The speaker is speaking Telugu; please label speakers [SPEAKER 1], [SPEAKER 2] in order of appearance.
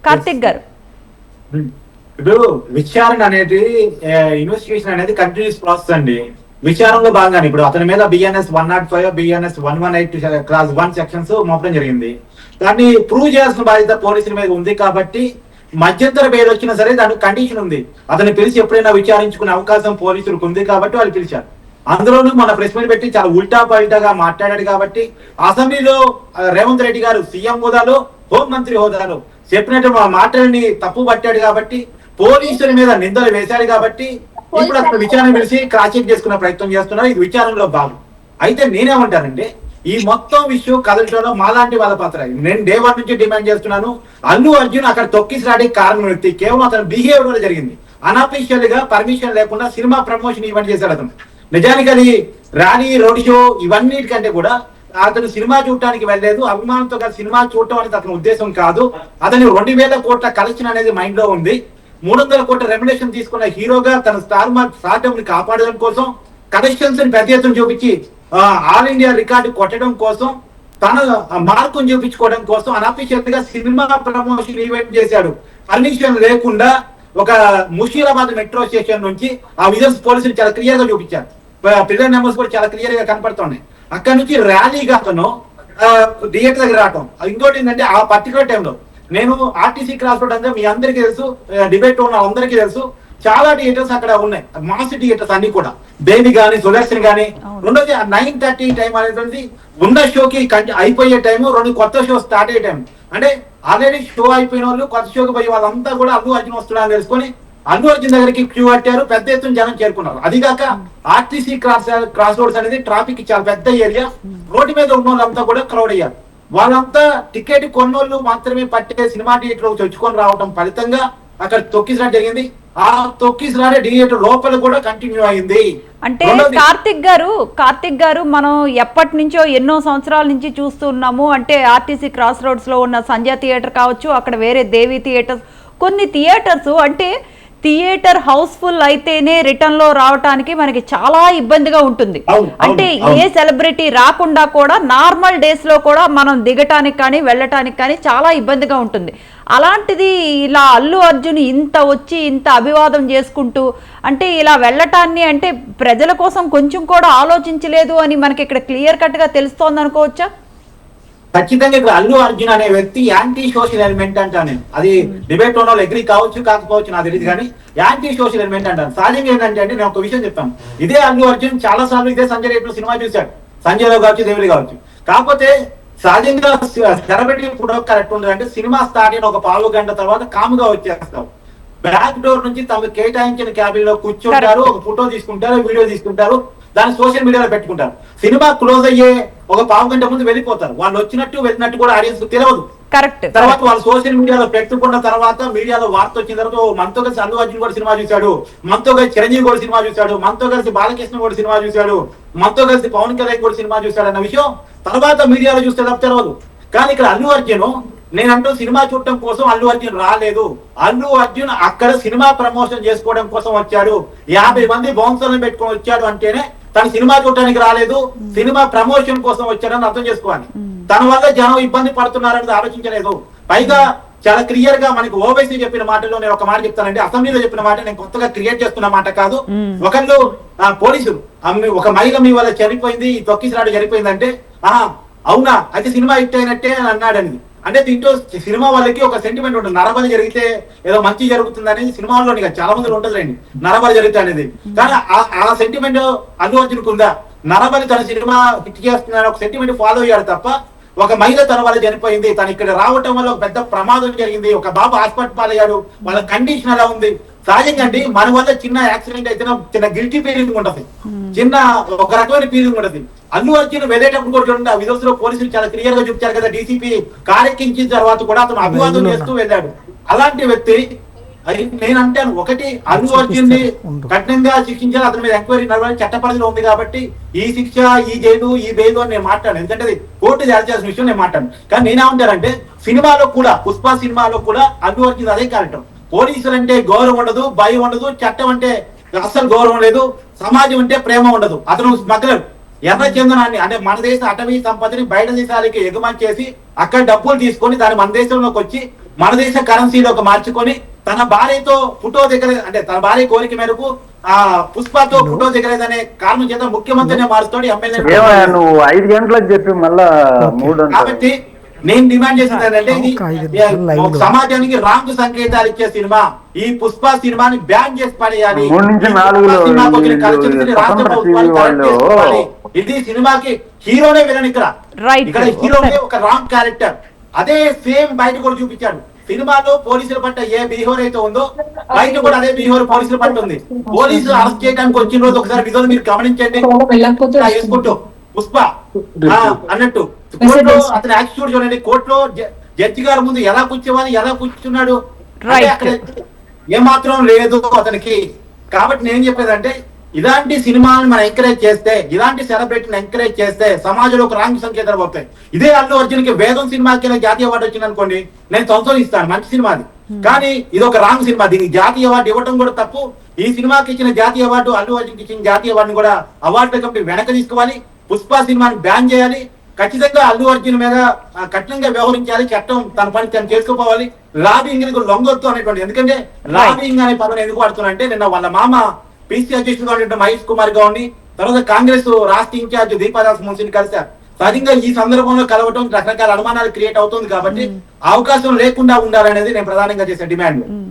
[SPEAKER 1] కార్తిక్ గారు.
[SPEAKER 2] ఇప్పుడు విచారణ అనేది ఇన్వెస్టిగేషన్ అనేది కంటిన్యూస్ ప్రాసెస్ అండి. విచారణలో భాగంగానే ఇప్పుడు అతని మీద BNS 105, BNS 118 క్లాస్ 1 సెక్షన్స్ మోపడం జరిగింది. దాన్ని ప్రూవ్ చేయాల్సిన బాధ్యత పోలీసుల మీద ఉంది కాబట్టి మధ్యంతర బెయిల్ వచ్చినా సరే దానికి కండిషన్ ఉంది. అతన్ని పిలిచి ఎప్పుడైనా విచారించుకునే అవకాశం పోలీసులకు ఉంది కాబట్టి వాళ్ళు పిలిచారు. అందులోనూ మన ప్రెస్ మీట్ పెట్టి చాలా ఉల్టా పల్టాగా మాట్లాడాడు కాబట్టి అసెంబ్లీలో రేవంత్ రెడ్డి గారు సీఎం హోదాలో, హోంమంత్రి హోదాలో చెప్పినట్టు మాటలని తప్పు పట్టాడు కాబట్టి, పోలీసుల మీద నిందలు వేశాడు కాబట్టి ఇప్పుడు అక్కడ విచారణ పిలిచి క్రాస్ చెక్ చేసుకునే ప్రయత్నం చేస్తున్నారు. ఇది విచారణలో భాగం. అయితే నేనేమంటానంటే ఈ మొత్తం విషయం కదలటంలో మాలాంటి వాళ్ళ పాత్ర. నేను డే 1 నుంచి డిమాండ్ చేస్తున్నాను. అల్లు అర్జున్ అక్కడ తొక్కిసలాడికి కారణం వ్యక్తి కేవలం అతను బిహేవియర్ వల్ల జరిగింది. అనఫీషియల్ గా పర్మిషన్ లేకుండా సినిమా ప్రమోషన్ ఈవెంట్ చేశాడు అతను. నిజానికి అది ర్యాలీ, రోడ్ షో ఇవన్నిటికంటే కూడా అతను సినిమా చూడటానికి వెళ్ళలేదు. అభిమానంతో కలిసి సినిమా చూడటం అనేది అతని ఉద్దేశం కాదు. అతని 2000 కోట్ల కలెక్షన్ అనేది మైండ్ లో ఉంది. 300 కోట్ల రెమ్యునేషన్ తీసుకున్న హీరోగా తన స్టార్డమ్ ని కాపాడడం కోసం, కలెక్షన్స్ ని పెద్ద ఎత్తున చూపించి ఆల్ ఇండియా రికార్డు కొట్టడం కోసం, తన మార్కును చూపించుకోవడం కోసం అనఫీషియల్ గా సినిమా ప్రమోషన్ ఈవెంట్ చేశాడు. పర్మిషన్ లేకుండా ఒక ముషీరాబాద్ మెట్రో స్టేషన్ నుంచి ఆ విజువల్స్ పోలీసులు చాలా క్లియర్ గా చూపించారు. పిల్లర్ నెంబర్స్ కూడా చాలా క్లియర్ గా కనపడుతున్నాయి. అక్కడ నుంచి ర్యాలీగా అతను థియేటర్ దగ్గర రావటం. ఇంకోటి ఏంటంటే ఆ పర్టికులర్ టైంలో నేను ఆర్టీసీ క్రాస్ రోడ్ అంటే మీ అందరికీ తెలుసు, డిబేట్ ఉన్న అందరికీ తెలుసు, చాలా థియేటర్స్ అక్కడ ఉన్నాయి, మాస్ థియేటర్స్ అన్ని కూడా, బేబీ గానీ, సుదర్శన్ గానీ. రెండోది 9:30 టైం అనేటువంటి ఉన్న షోకి అయిపోయే టైము, 2 కొత్త షో స్టార్ట్ అయ్యే టైం. అంటే ఆల్రెడీ షో అయిపోయిన వాళ్ళు కొత్త షోకి పోయి వాళ్ళంతా కూడా అల్లు అర్జున్ వస్తున్నారని తెలుసుకొని అల్లు అర్జున్ దగ్గరికి క్యూ కట్టారు. పెద్ద ఎత్తున జనం చేరుకున్నారు. అదిగాక ఆర్టీసీ క్రాస్ రోడ్స్ అనేది ట్రాఫిక్ చాలా పెద్ద ఏరియా. రోడ్డు మీద ఉన్న వాళ్ళంతా కూడా క్రౌడ్ అయ్యారు. వాళ్ళంతా టికెట్ కొన్నోళ్ళు మాత్రమే పట్టే సినిమా థియేటర్ చొచ్చుకొని రావడం ఫలితంగా అక్కడ తొక్కిసలాట జరిగింది. ఆ తొక్కిసలాట థియేటర్ లోపల కూడా కంటిన్యూ అయింది.
[SPEAKER 1] అంటే కార్తిక్ గారు మనం ఎప్పటి నుంచో ఎన్నో సంవత్సరాల నుంచి చూస్తున్నాము. అంటే ఆర్టీసీ క్రాస్ రోడ్స్ లో ఉన్న సంజయ్ థియేటర్ కావచ్చు, అక్కడ వేరే దేవి థియేటర్స్, కొన్ని థియేటర్స్ అంటే థియేటర్ హౌస్ఫుల్ అయితేనే రిటర్న్ లో రావడానికి మనకి చాలా ఇబ్బందిగా ఉంటుంది. అంటే ఏ సెలబ్రిటీ రాకుండా కూడా నార్మల్ డేస్ లో కూడా మనం దిగటానికి కానీ వెళ్ళటానికి కానీ చాలా ఇబ్బందిగా ఉంటుంది. అలాంటిది ఇలా అల్లు అర్జున్ ఇంత వచ్చి ఇంత అభివాదం చేసుకుంటూ అంటే ఇలా వెళ్ళటాన్ని అంటే ప్రజల కోసం కొంచెం కూడా ఆలోచించలేదు అని మనకి ఇక్కడ క్లియర్ కట్ గా తెలుస్తోంది అనుకోవచ్చా?
[SPEAKER 2] ఖచ్చితంగా ఇక్కడ అల్లు అర్జున్ అనే వ్యక్తి యాంటీ సోషల్ ఎలిమెంట్ అంటాను నేను. అది డిబేట్ ఉన్న వాళ్ళు అగ్రీ కావచ్చు కాకపోవచ్చు నాకు తెలియదు, కానీ యాంటీ సోషల్ ఎలిమెంట్ అంటాను. సహజంగా ఏంటంటే నేను ఒక విషయం చెప్తాను. ఇదే అల్లు అర్జున్ చాలా సార్లు ఇదే సంజయ్ రేట్లో సినిమా చూశాడు, సంజయ్లో కావచ్చు, దేవుడి కావచ్చు. కాకపోతే సహజంగా సెలబ్రిటీ ఇప్పుడు కరెక్ట్ ఉండదు. అంటే సినిమా స్టార్ట్ అయిన ఒక 1/4 గంట తర్వాత కాముగా వచ్చేస్తావు. బ్యాక్ డోర్ నుంచి తమకు కేటాయించిన క్యాబిన్ లో కూర్చుంటారు, ఒక ఫోటో తీసుకుంటారు, వీడియో తీసుకుంటారు, దాన్ని సోషల్ మీడియాలో పెట్టుకుంటారు. సినిమా క్లోజ్ అయ్యే ఒక 1/4 గంట ముందు వెళ్ళిపోతారు. వాళ్ళు వచ్చినట్టు వెళ్ళినట్టు కూడా ఆడియన్స్ తెలియదు. తర్వాత వాళ్ళు సోషల్ మీడియాలో పెట్టుకున్న తర్వాత మీడియాలో వార్త వచ్చిన తర్వాత మనతో కలిసి అల్లు అర్జున్ కూడా సినిమా చూశాడు, మనతో కలిసి చిరంజీవి కూడా సినిమా చూశాడు, మనతో కలిసి బాలకృష్ణ కూడా సినిమా చూశాడు, మనతో కలిసి పవన్ కళ్యాణ్ కూడా సినిమా చూశాడు అన్న విషయం తర్వాత మీడియాలో చూస్తే తప్ప తెలియదు. కానీ ఇక్కడ అల్లు అర్జున్ నేనంటూ సినిమా చూడటం కోసం అల్లు అర్జున్ రాలేదు. అల్లు అర్జున్ అక్కడ సినిమా ప్రమోషన్ చేసుకోవడం కోసం వచ్చాడు. 50 మంది బౌన్సర్లను పెట్టుకొని వచ్చాడు అంటేనే తను సినిమా చూడటానికి రాలేదు, సినిమా ప్రమోషన్ కోసం వచ్చాడని అర్థం చేసుకోవాలి. తన వల్ల జనం ఇబ్బంది పడుతున్నారని ఆలోచించలేదు. పైగా చాలా క్లియర్ గా మనకి ఓవైసీ చెప్పిన మాటలో నేను ఒక మాట చెప్తానండి. అసెంబ్లీలో చెప్పిన మాట నేను కొత్తగా క్రియేట్ చేస్తున్న మాట కాదు. ఒకళ్ళు పోలీసులు ఒక మహిళ మీ వల్ల చనిపోయింది, తొక్కిసలాట చనిపోయిందంటే అవునా అయితే సినిమా హిట్ అయినట్టే అని అన్నాడని. అంటే దీంట్లో సినిమా వాళ్ళకి ఒక సెంటిమెంట్ ఉంటుంది. నరబలి జరిగితే ఏదో మంచి జరుగుతుంది అనేది సినిమాల్లో చాలా మంది ఉంటుందండి, నరబలి జరుగుతుంది అనేది. కానీ ఆ సెంటిమెంట్ అల్లు అర్జున్కు ఉందా? నరబలి తన సినిమా హిట్ చేస్తున్న ఒక సెంటిమెంట్ ఫాలో అయ్యాడు తప్ప ఒక మహిళ తన వల్ల చనిపోయింది, తను ఇక్కడ రావటం వల్ల ఒక పెద్ద ప్రమాదం జరిగింది, ఒక బాబు హాస్పిటల్ పాలయ్యాడు, వాళ్ళ కండిషన్ ఎలా ఉంది. సహజంగా అండి మన వల్ల చిన్న యాక్సిడెంట్ అయితే చిన్న గిల్టీ ఫీలింగ్ ఉంటది, చిన్న ఒక రకమైన ఫీలింగ్ ఉంటది. అల్లు అర్జున్ వెళ్ళేటప్పుడు కూడా చూడండి, ఆ విధుల్లో పోలీసులు చాలా క్లియర్ గా చూపించారు కదా. డీసీపీ కారెక్కించిన తర్వాత కూడా అతను అభివాదం చేస్తూ వెళ్ళాడు. అలాంటి వ్యక్తి నేను అంటాను, ఒకటి అల్లు అర్జున్ ని కఠినంగా శిక్షించాలి, అతని మీద ఎంక్వైరీ నడవాలి, చట్ట పరిధిలో ఉంది కాబట్టి ఈ శిక్ష, ఈ జైలు, ఈ బెయిల్ అని నేను మాట్లాడాను. ఎందుకంటే అది కోర్టు చేయాల్సిన విషయం నేను మాట్లాడాను. కానీ నేనేమంటానంటే సినిమాలో కూడా, పుష్ప సినిమాలో కూడా అల్లు అర్జున్ అదే క్యారెక్టర్. పోలీసులు అంటే గౌరవం ఉండదు, భయం ఉండదు, చట్టం అంటే అస్సలు గౌరవం లేదు, సమాజం అంటే ప్రేమ ఉండదు. అతను స్మగ్లర్, ఎర్ర చందనాన్ని అంటే మన దేశ అటవీ సంపదని బయట దేశాలకి ఎగుమతి చేసి అక్కడ డబ్బులు తీసుకొని దాన్ని మన దేశంలోకి వచ్చి మన దేశ కరెన్సీలో ఒక మార్చుకొని తన భార్యతో ఫోటో దగ్గర అంటే తన భార్య కోరిక మేరకు ఆ పుష్పతో ఫోటో దగ్గరదనే కారణం చేత ముఖ్యమంత్రినే మారుస్తాడు ఎమ్మెల్యే.
[SPEAKER 3] ఏమయ్యా నువ్వు 5 గంటలకు చెప్పి మళ్ళా 3
[SPEAKER 2] కాబట్టి నేను డిమాండ్ చేసింది ఏంటంటే ఇది సమాజానికి రాంగ్ సంకేతాలు ఇచ్చే సినిమా. ఈ పుష్ప సినిమాని బ్యాన్ చేసి పడేయాలి.
[SPEAKER 3] 3 నుంచి 4లో
[SPEAKER 2] సినిమాకి వచ్చిన ఖర్చుని రాష్ట్ర ప్రభుత్వాలు కలెక్ట్ చేసుకోవాలి. ఇది సినిమాకి హీరోనే విలన్ ఇక్కడ.
[SPEAKER 1] Right.
[SPEAKER 2] ఇక్కడ హీరోనే ఒక రాంగ్ క్యారెక్టర్. అదే సేమ్ బయట కూడా చూపించాడు. సినిమాలో పోలీసుల పట్ల ఏ బిహేవియర్ అయితే ఉందో బయట కూడా అదే బిహేవియర్ పోలీసుల పట్ల ఉంది. పోలీసులు అరెస్ట్ చేయడానికి వచ్చిన రోజు ఒకసారి విధులు మీరు గమనించండి. వేసుకుంటూ పుష్ప అన్నట్టు కోర్టులో అతని యాటిట్యూడ్ చూడండి. కోర్టులో జడ్జి గారి ముందు ఎలా కూర్చున్నాడు అంటే అక్కడ ఏమాత్రం లేదు అతనికి. కాబట్టి నేను చెప్పేదంటే ఇలాంటి సినిమాలను మనం ఎంకరేజ్ చేస్తే, ఇలాంటి సెలబ్రిటీని ఎంకరేజ్ చేస్తే సమాజంలో ఒక రాంగ్ సంకేతాలు పోతాయి. ఇదే అల్లు అర్జున్ కి వేగం సినిమాకి జాతీయ అవార్డు వచ్చింది అనుకోండి, నేను సంతోషిస్తాను, మంచి సినిమా అది. కానీ ఇది ఒక రాంగ్ సినిమా. దీనికి జాతీయ అవార్డు ఇవ్వడం కూడా తప్పు. ఈ సినిమాకి ఇచ్చిన జాతీయ అవార్డు, అల్లు అర్జున్ కి ఇచ్చిన జాతీయ అవార్డుని కూడా అవార్డు కమిటీ వెనక తీసుకోవాలి. పుష్ప సినిమాని బ్యాన్ చేయాలి. ఖచ్చితంగా అల్లు అర్జున్ మీద కఠినంగా వ్యవహరించాలి. చట్టం తన పని తను చేసుకోపోవాలి. లాబింగ్ లొంగొద్దు అనేటువంటి, ఎందుకంటే లాబింగ్ అనే పదం ఎందుకు వాడుతున్నా అంటే నిన్న వాళ్ళ మామ పిసి అధ్యక్షుడుగా ఉండే మహేష్ కుమార్ గౌడ్ని, తర్వాత కాంగ్రెస్ రాష్ట్ర ఇన్ఛార్జ్ దీపాదాస్ మున్సిని కలిశారు. సరిగ్గా ఈ సందర్భంలో కలవటం రకరకాల అనుమానాలు క్రియేట్ అవుతుంది. కాబట్టి అవకాశం లేకుండా ఉండాలనేది నేను ప్రధానంగా చేసే డిమాండ్.